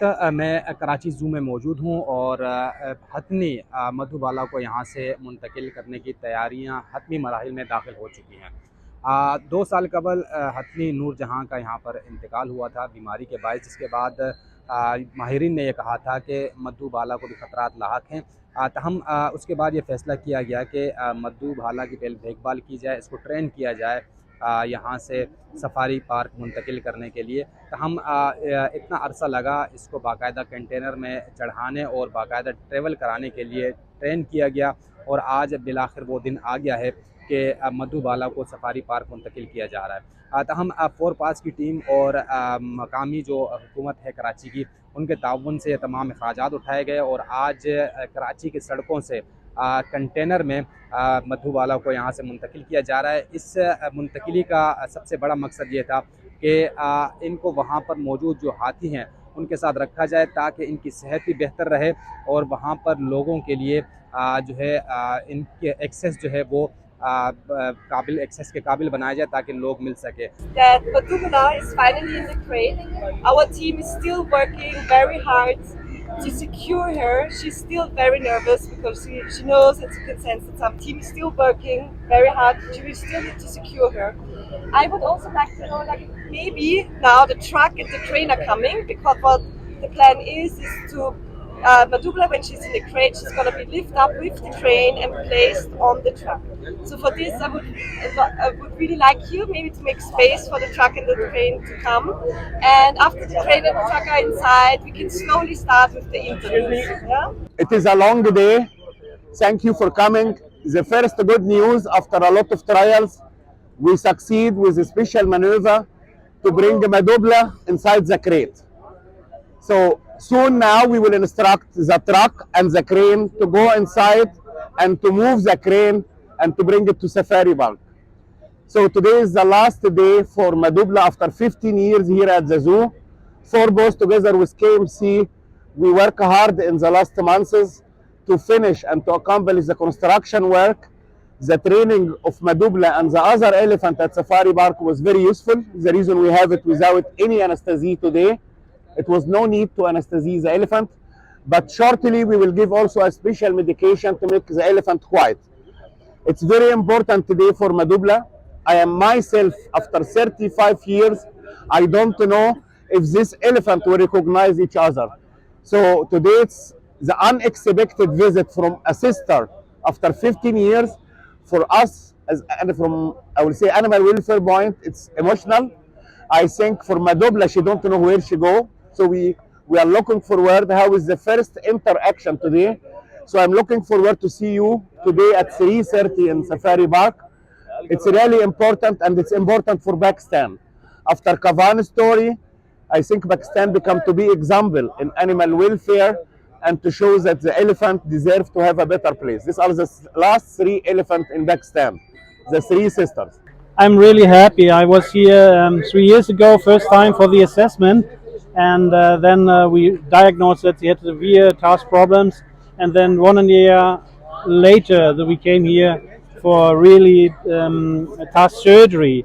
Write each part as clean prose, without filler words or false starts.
मैं कराची ज़ू में मौजूद हूँ और हतमी मधुबाला को यहाँ से मुंतकिल करने की तैयारियाँ हतमी मराहिल में दाखिल हो चुकी हैं। 2 साल कबल हतमी नूरजहाँ का यहाँ पर इंतकाल हुआ था बीमारी के बायस, जिसके बाद माहिरीन ने यह कहा था कि मधुबाला को भी ख़तरात लाहक हैं। तहम उसके बाद ये फ़ैसला किया गया कि मधुबाला की पहले देखभाल की जाए, इसको ट्रेन किया जाए यहाँ से सफारी पार्क मुंतकिल करने के लिए। हम इतना अरसा लगा इसको बाकायदा कंटेनर में चढ़ाने और बाकायदा ट्रेवल कराने के लिए ट्रेन किया गया, और आज बिलाखिर वो दिन आ गया है कि मधुबाला को सफारी पार्क मुंतकिल किया जा रहा है। तहम 4 पास की टीम और मकामी जो हुकूमत है कराची की, उनके ताउन से तमाम अखराजात उठाए गए और आज कराची की सड़कों से कंटेनर में मधुबाला को यहाँ से मुंतकिल किया जा रहा है। इस मुंतकिली का सबसे बड़ा मकसद ये था कि इनको वहाँ पर मौजूद जो हाथी हैं उनके साथ रखा जाए ताकि इनकी सेहत भी बेहतर रहे और वहाँ पर लोगों के लिए जो है इनके एक्सेस जो है वो काबिल एक्सेस के काबिल बनाया जाए ताकि लोग मिल सके। That Madhubala is finally in the crate. Our team is still working very hard to secure her. She's still very nervous because she knows it's a consensus. Our team is still working very hard. We still need to secure her. I would also like to know, like, maybe now the truck and the train are coming, because what the plan is to Madhubala, when she's in the crate, she's going to be lifted up with the train and placed on the truck. So for this, I would really like you maybe to make space for the truck and the train to come. And after the train and the truck are inside, we can slowly start with the interviews. Yeah? It is a long day. Thank you for coming. The first good news after a lot of trials, we succeed with a special maneuver to bring Madhubala inside the crate. So soon now we will instruct the truck and the crane to go inside and to move the crane and to bring it to Safari Park. So today is the last day for Madhubala after 15 years here at the zoo. Forbos together with KMC, we work hard in the last months to finish and to accomplish the construction work. The training of Madhubala and the other elephant at Safari Park was very useful. The reason we have it without any anesthesia today, it was no need to anesthesize the elephant, but shortly we will give also a special medication to make the elephant quiet. It's very important today for Madhubala. I am myself, after 35 years, I don't know if this elephant will recognize each other. So today it's the unexpected visit from a sister after 15 years. For us, and from, I will say, animal welfare point, it's emotional. I think for Madhubala, she don't know where she go. So we are looking forward. How is the first interaction today? So I'm looking forward to see you today at 3:30 in Safari Park. It's really important, and it's important for Pakistan. After Kavan's story, I think Pakistan become to be example in animal welfare and to show that the elephant deserve to have a better place. These are the last 3 elephants in Pakistan, the 3 sisters. I'm really happy. I was here 3 years ago, first time for the assessment, and then we diagnosed that he had severe task problems, and then 1 year later that we came here for really task surgery.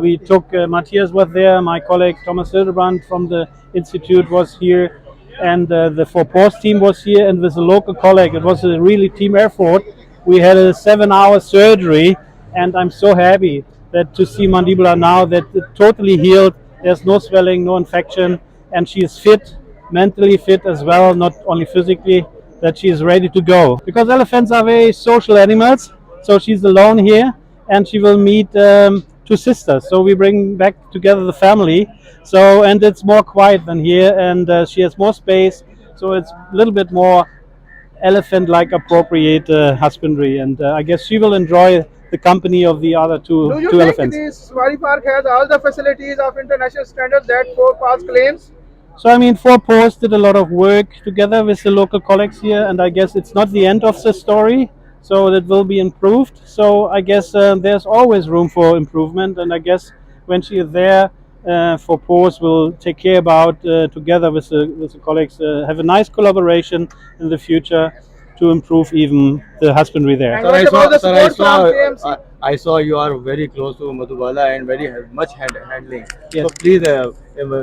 We took Matthias was there, my colleague Thomas Hildebrand from the institute was here, and the 4 post team was here, and with a local colleague. It was a really team effort. We had a 7-hour surgery, and I'm so happy that to see Madhubala now that it totally healed. There's no swelling, no infection, and she is fit, mentally fit as well, not only physically, that she is ready to go. Because elephants are very social animals, so she's alone here, and she will meet 2 sisters. So we bring back together the family. So, and it's more quiet than here, and she has more space, so it's a little bit more elephant-like appropriate husbandry, and I guess she will enjoy the company of the other two elephants. Do you think this Safari Park has all the facilities of international standards that 4 Pass claims? So I mean, 4 Posts did a lot of work together with the local colleagues here, and I guess it's not the end of the story, so that will be improved. So I guess there's always room for improvement, and I guess when she is there, 4 Posts will take care about together with the colleagues, have a nice collaboration in the future to improve even the husbandry there. And what about the support from KMC? I saw you are very close to Madhubala and very much handling. Yes. So please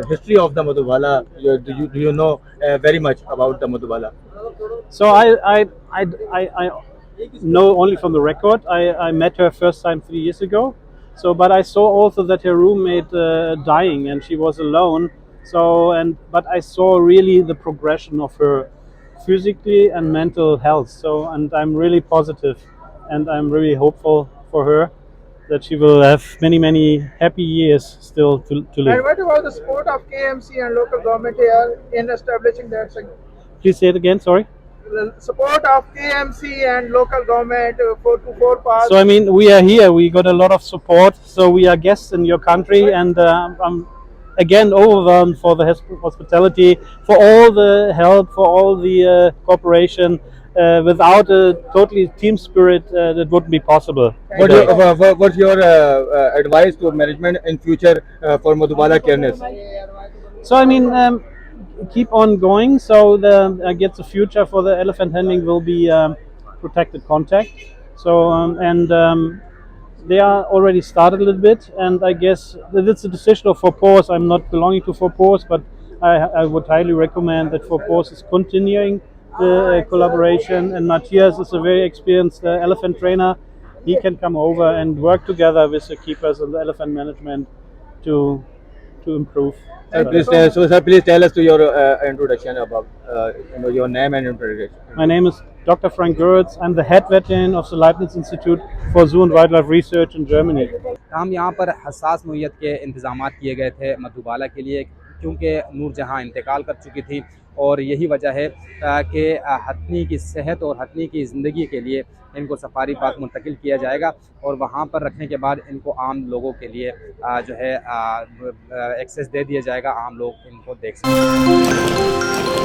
history of the Madhubala. Do you know very much about the Madhubala? So I know only from the record. I met her first time 3 years ago. So, but I saw also that her roommate dying, and she was alone. So, but I saw really the progression of her physically and mental health. So, and I'm really positive, and I'm really hopeful for her that she will have many happy years still to live. And what about the support of KMC and local government here in establishing that segment? Please say it again. Sorry. The support of KMC and local government for to four pass. So I mean, we are here. We got a lot of support. So we are guests in your country, and I'm again overwhelmed for the hospitality, for all the help, for all the cooperation. Without a totally team spirit, that wouldn't be possible. What's your advice to management in future for Madhubala careness? So I mean, keep on going. So I guess the future for the elephant handling will be protected contact. So they are already started a little bit, and I guess it's a decision of Forpos. I'm not belonging to Forpos, but I would highly recommend that Forpos is continuing the collaboration. And Matthias is a very experienced elephant trainer. He can come over and work together with the keepers and the elephant management to improve. Sir, please tell us to your introduction about your name and introduction. My name is Dr. Frank Göritz. I'm the head veterinarian of the Leibniz Institute for Zoo and Wildlife Research in Germany. हम यहाँ पर हसास नोयत के इंतजाम किए गए थे मधुबाला के लिए, क्योंकि नूरजहाँ इंतकाल कर चुकी थी, और यही वजह है कि हथनी की सेहत और हथनी की ज़िंदगी के लिए इनको सफारी पार्क मुंतकिल किया जाएगा, और वहाँ पर रखने के बाद इनको आम लोगों के लिए जो है एक्सेस दे दिया जाएगा, आम लोग इनको देख सकते हैं।